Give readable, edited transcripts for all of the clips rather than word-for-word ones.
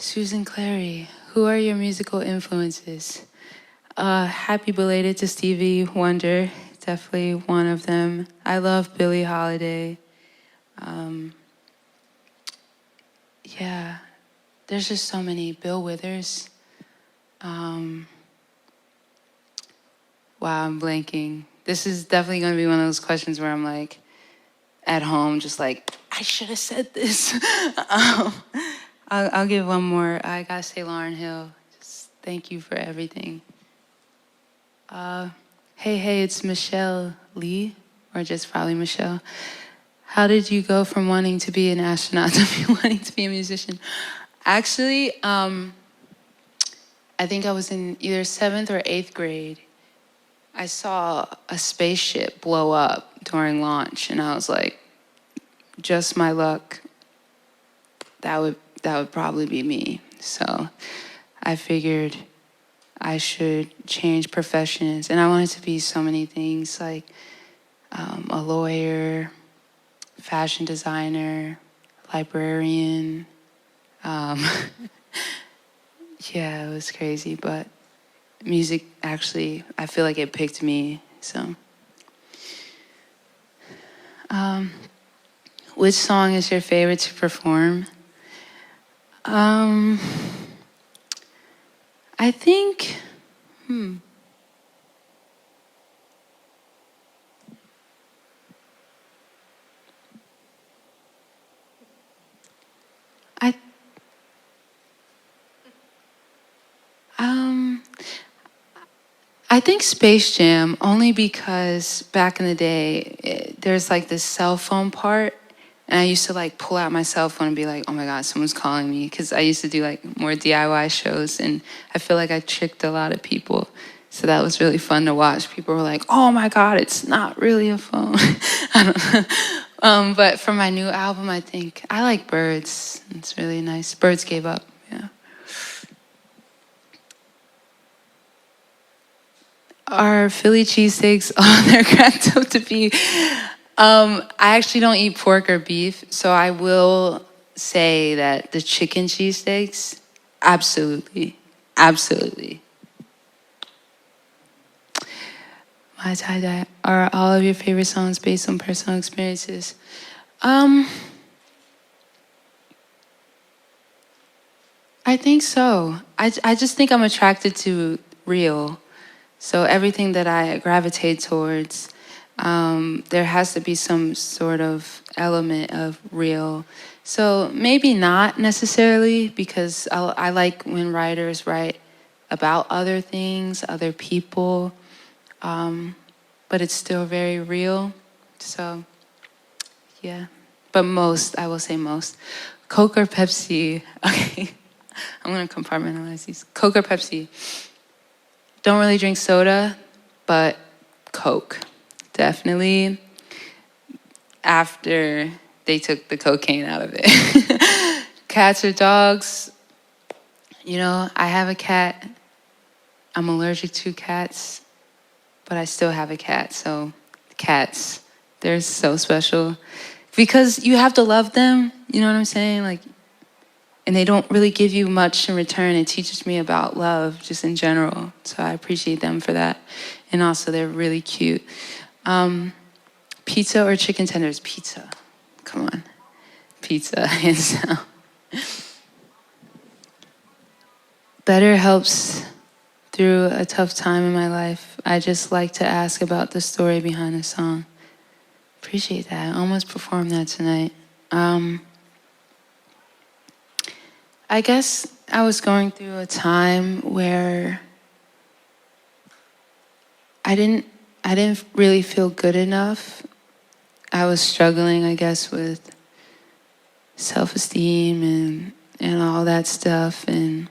Susan Clary, who are your musical influences? Happy belated to Stevie Wonder, definitely one of them. I love Billie Holiday. Yeah, there's just so many. Bill Withers. Wow, I'm blanking. This is definitely going to be one of those questions where I'm like, at home, just like, I should have said this. I'll give one more. I gotta say Lauryn Hill. Just thank you for everything. Hey, it's Michelle Lee, or just probably Michelle. How did you go from wanting to be an astronaut to wanting to be a musician? Actually, I think I was in either 7th or 8th grade. I saw a spaceship blow up during launch, and I was like, just my luck. That would probably be me. So I figured I should change professions, and I wanted to be so many things, like a lawyer, fashion designer, librarian. Yeah, it was crazy, but music actually, I feel like it picked me. So, which song is your favorite to perform? I think, I, um, I think Space Jam, only because back in the day, there's like this cell phone part, and I used to like pull out my cell phone and be like, oh my God, someone's calling me. Because I used to do like more DIY shows, and I feel like I tricked a lot of people. So that was really fun to watch. People were like, oh my God, it's not really a phone. I don't know. But for my new album, I think I like Birds. It's really nice. Birds Gave Up, yeah. Are Philly cheesesteaks on their cracked up to be? I actually don't eat pork or beef, so I will say that the chicken cheesesteaks, absolutely, absolutely. My tie-dye. Are all of your favorite songs based on personal experiences? I think so. I just think I'm attracted to real. So everything that I gravitate towards, there has to be some sort of element of real. So maybe not necessarily, because I like when writers write about other things, other people, but it's still very real. So yeah, but most, I will say most. Coke or Pepsi? Okay, I'm gonna compartmentalize these. Coke or Pepsi? Don't really drink soda, but Coke. Definitely after they took the cocaine out of it. Cats or dogs? You know, I have a cat. I'm allergic to cats, but I still have a cat. So cats, they're so special. Because you have to love them, you know what I'm saying? Like, and they don't really give you much in return. It teaches me about love just in general. So I appreciate them for that. And also they're really cute. Pizza or chicken tenders? Pizza. Come on. Pizza, hands down. Better helps through a tough time in my life. I just like to ask about the story behind the song. Appreciate that. I almost performed that tonight. I guess I was going through a time where I didn't really feel good enough. I was struggling, I guess, with self-esteem and all that stuff, and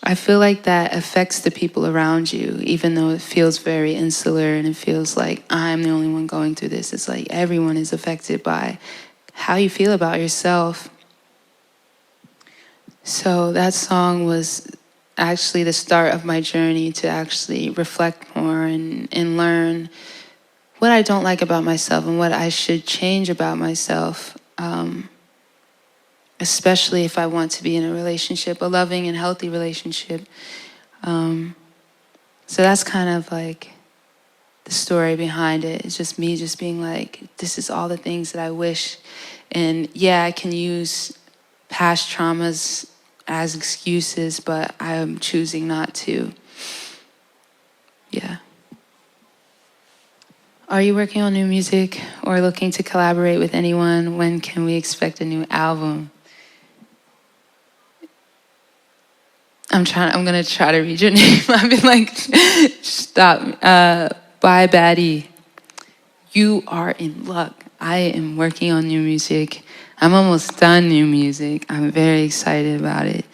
I feel like that affects the people around you, even though it feels very insular and it feels like I'm the only one going through this. It's like everyone is affected by how you feel about yourself. So that song was actually the start of my journey to actually reflect more and learn what I don't like about myself and what I should change about myself. especially if I want to be in a relationship, a loving and healthy relationship. So that's kind of like the story behind it. It's just me just being like, this is all the things that I wish. And yeah, I can use past traumas as excuses, but I am choosing not to. Yeah. Are you working on new music or looking to collaborate with anyone? When can we expect a new album? I'm gonna try to read your name. I've been like, stop. Bye, Baddie. You are in luck. I am working on new music. I'm almost done new music. I'm very excited about it.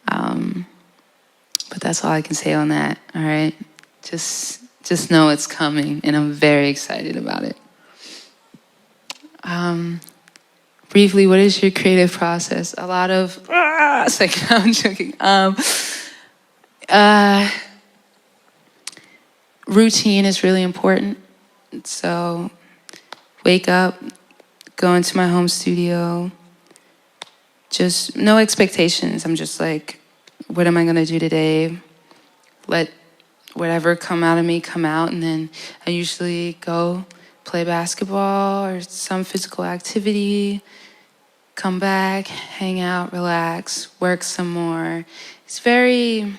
But that's all I can say on that. All right, just know it's coming, and I'm very excited about it. Briefly, what is your creative process? A lot of second. I'm joking. Routine is really important. So, wake up, go into my home studio. Just no expectations. I'm just like, what am I gonna do today? Let whatever come out of me come out, and then I usually go play basketball or some physical activity, come back, hang out, relax, work some more. It's very,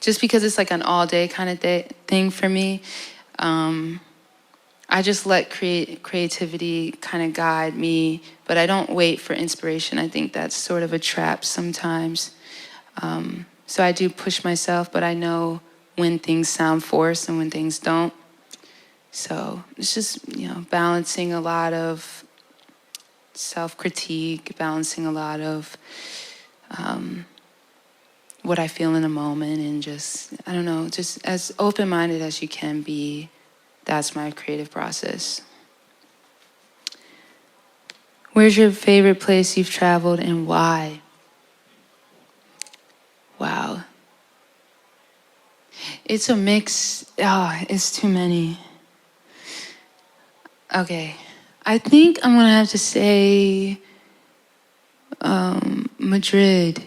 just because it's like an all day kind of thing for me, I just let creativity kind of guide me, but I don't wait for inspiration. I think that's sort of a trap sometimes. So I do push myself, but I know when things sound forced and when things don't. So it's just, balancing a lot of self-critique, balancing a lot of what I feel in a moment, and just, I don't know, just as open-minded as you can be. That's my creative process. Where's your favorite place you've traveled and why? Wow. It's a mix. It's too many. Okay. I think I'm going to have to say Madrid.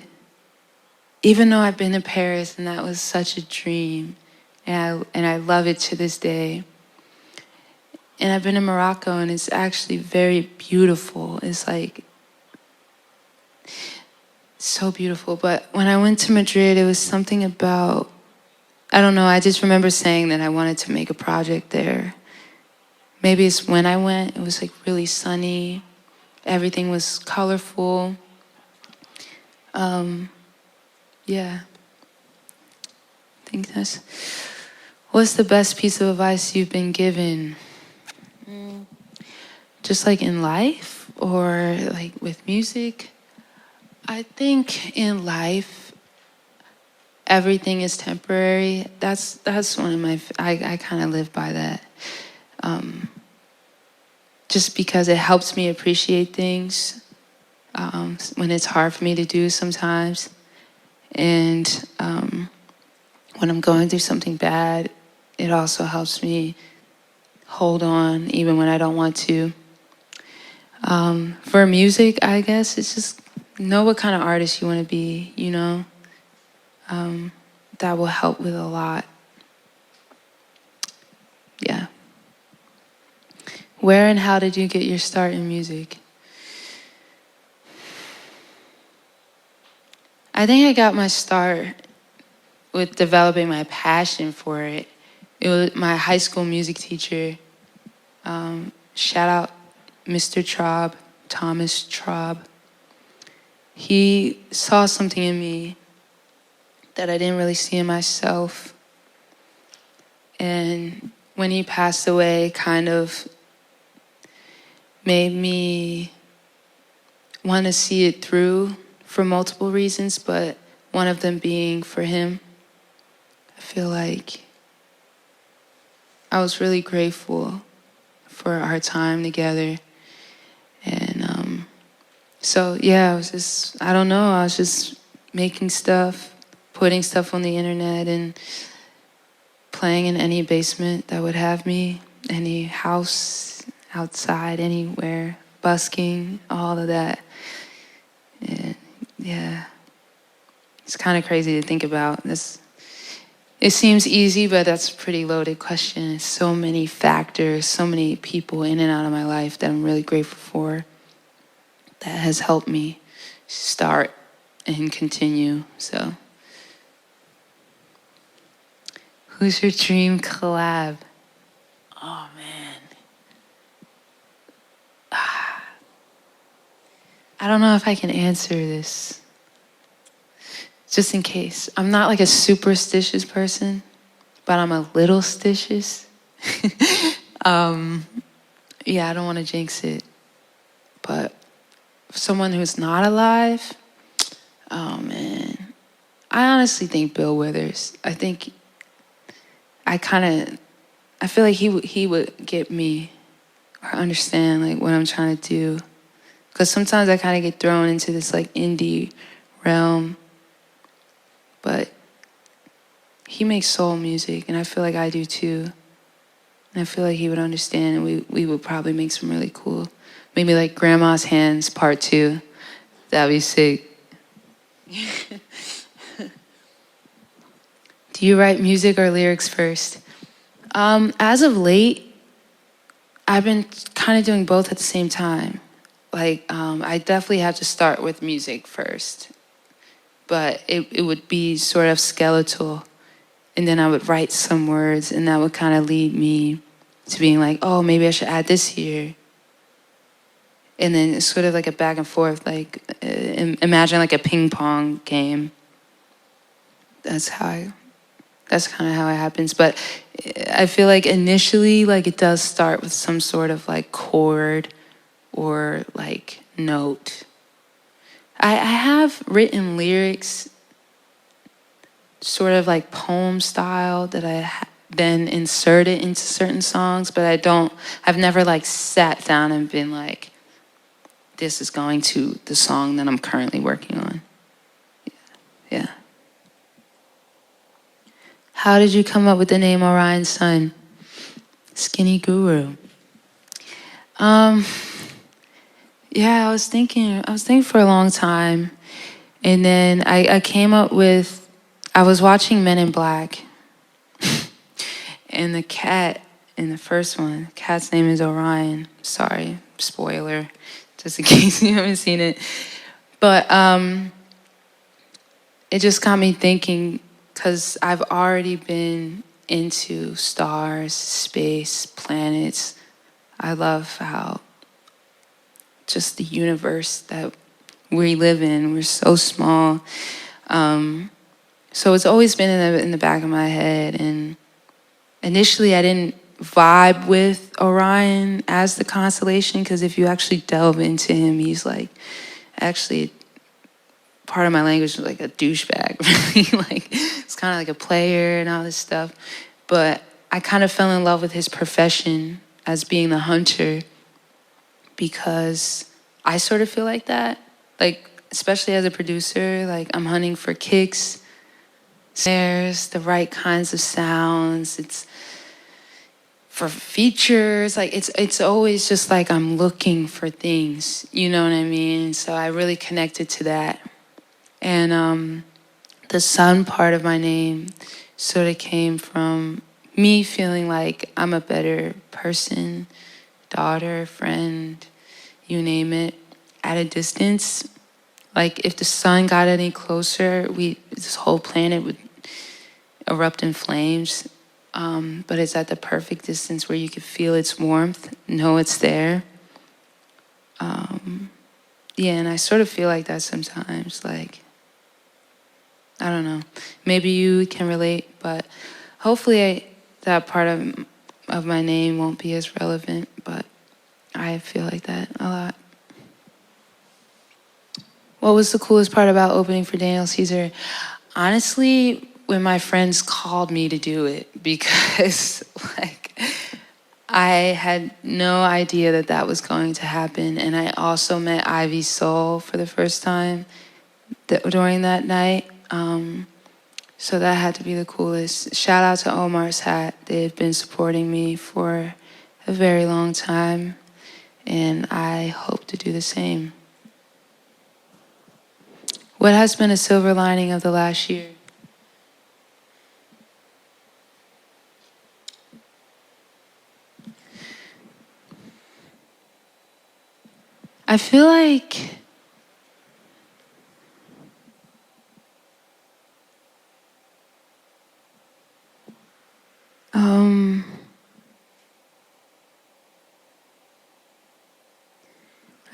Even though I've been to Paris and that was such a dream, and I love it to this day. And I've been to Morocco, and it's actually very beautiful. It's like so beautiful. But when I went to Madrid, it was something about, I don't know, I just remember saying that I wanted to make a project there. Maybe it's when I went, it was like really sunny. Everything was colorful. Yeah. I think that's, what's the best piece of advice you've been given? Just like in life or like with music? I think in life, everything is temporary. That's one of my, I kind of live by that. Just because it helps me appreciate things when it's hard for me to do sometimes. And when I'm going through something bad, it also helps me hold on even when I don't want to. For music, I guess it's just know what kind of artist you want to be, that will help with a lot. Yeah. Where and how did you get your start in music? I think I got my start with developing my passion for it. It was my high school music teacher. Shout out Mr. Traub, Thomas Traub. He saw something in me that I didn't really see in myself. And when he passed away, kind of made me want to see it through for multiple reasons, but one of them being for him. I feel like I was really grateful for our time together. And so, yeah, I was just making stuff, putting stuff on the internet, and playing in any basement that would have me, any house, outside, anywhere, busking, all of that. And yeah, it's kind of crazy to think about. It seems easy, but that's a pretty loaded question. So many factors, so many people in and out of my life that I'm really grateful for that has helped me start and continue. So, who's your dream collab? Oh, man. I don't know if I can answer this. Just in case. I'm not like a superstitious person, but I'm a little stitious. Yeah, I don't want to jinx it. But for someone who's not alive, oh man. I honestly think Bill Withers. I feel like he would get me or understand like what I'm trying to do. Because sometimes I kind of get thrown into this like indie realm. But he makes soul music, and I feel like I do too. And I feel like he would understand, and we would probably make some really cool, maybe like Grandma's Hands Part 2. That'd be sick. Do you write music or lyrics first? As of late, I've been kind of doing both at the same time. Like, I definitely have to start with music first, but it would be sort of skeletal. And then I would write some words, and that would kind of lead me to being like, oh, maybe I should add this here. And then it's sort of like a back and forth, like imagine like a ping pong game. That's kind of how it happens. But I feel like initially, like it does start with some sort of like chord or like note. I have written lyrics, sort of like poem style, that I then inserted into certain songs, but I've never like sat down and been like, this is going to the song that I'm currently working on. Yeah. How did you come up with the name Orion's Son? Skinny Guru. Yeah, I was thinking for a long time. And then I came up with, I was watching Men in Black. And the cat in the first one, the cat's name is Orion. Sorry, spoiler, just in case you haven't seen it. But it just got me thinking, because I've already been into stars, space, planets. I love how just the universe that we live in, we're so small. So it's always been in the back of my head. And initially I didn't vibe with Orion as the constellation, because if you actually delve into him, he's like, actually, part of my language was like a douchebag, really. Like, it's kind of like a player and all this stuff. But I kind of fell in love with his profession as being the hunter, because I sort of feel like that. Like, especially as a producer, like I'm hunting for kicks, snares, the right kinds of sounds. It's for features, like it's always just like I'm looking for things, you know what I mean? So I really connected to that. And the son part of my name sort of came from me feeling like I'm a better person, daughter, friend, you name it, at a distance. Like if the sun got any closer, this whole planet would erupt in flames. But it's at the perfect distance where you can feel its warmth, know it's there. Yeah, and I sort of feel like that sometimes. Like, I don't know. Maybe you can relate, but hopefully that part of my name won't be as relevant, but I feel like that a lot. What was the coolest part about opening for Daniel Caesar? Honestly, when my friends called me to do it, because like I had no idea that was going to happen. And I also met Ivy Soul for the first time during that night. So that had to be the coolest. Shout out to Omar's Hat. They've been supporting me for a very long time. and I hope to do the same. What has been a silver lining of the last year? I feel like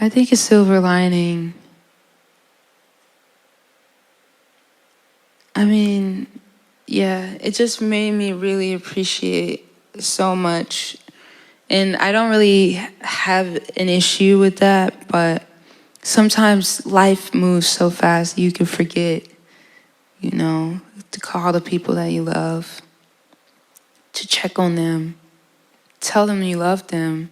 I think a silver lining, I mean, yeah, it just made me really appreciate so much. And I don't really have an issue with that, but sometimes life moves so fast you can forget, to call the people that you love, to check on them, tell them you love them.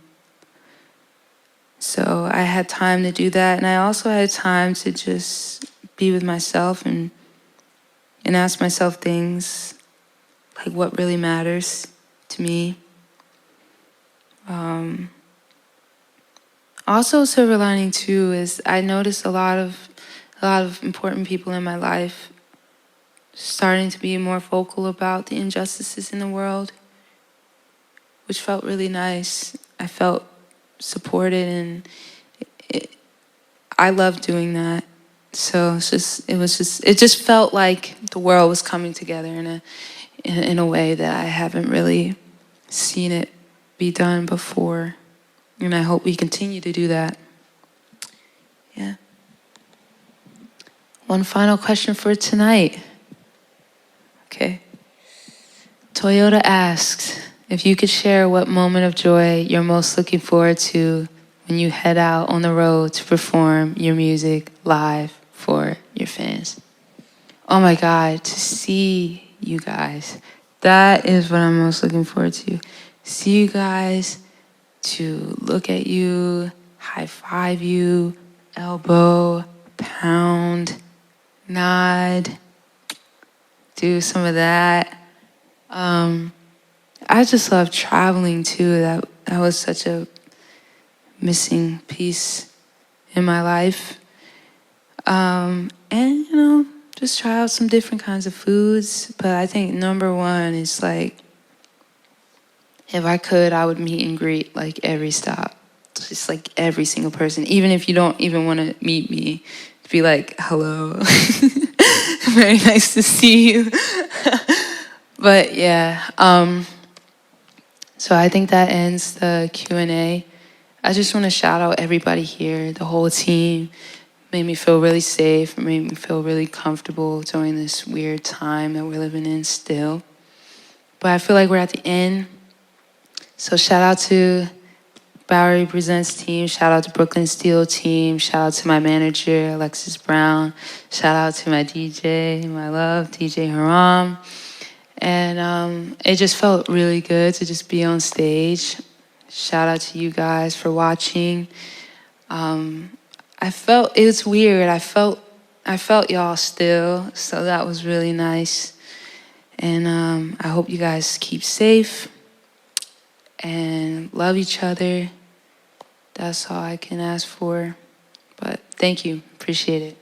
So I had time to do that, and I also had time to just be with myself and ask myself things like what really matters to me. Also, silver lining too is I noticed a lot of important people in my life starting to be more vocal about the injustices in the world, which felt really nice. I felt supported, and I love doing that. So it just felt like the world was coming together in a way that I haven't really seen it be done before, and I hope we continue to do that. Yeah. One final question for tonight. Okay. Toyota asks if you could share what moment of joy you're most looking forward to when you head out on the road to perform your music live for your fans. Oh my God, to see you guys. That is what I'm most looking forward to. See you guys, to look at you, high five you, elbow, pound, nod, do some of that. I just love traveling too. That was such a missing piece in my life. And just try out some different kinds of foods. But I think number one is like, if I could, I would meet and greet like every stop. Just like every single person, even if you don't even want to meet me, be like, hello, very nice to see you. But yeah, so I think that ends the Q&A. I just want to shout out everybody here, the whole team. Made me feel really safe, made me feel really comfortable during this weird time that we're living in still. But I feel like we're at the end. So shout out to Bowery Presents team, shout out to Brooklyn Steel team, shout out to my manager, Alexis Brown, shout out to my DJ, my love, DJ Haram. And it just felt really good to just be on stage. Shout out to you guys for watching. I felt, it was weird, I felt y'all still, so that was really nice. And I hope you guys keep safe and love each other. That's all I can ask for. But thank you. Appreciate it.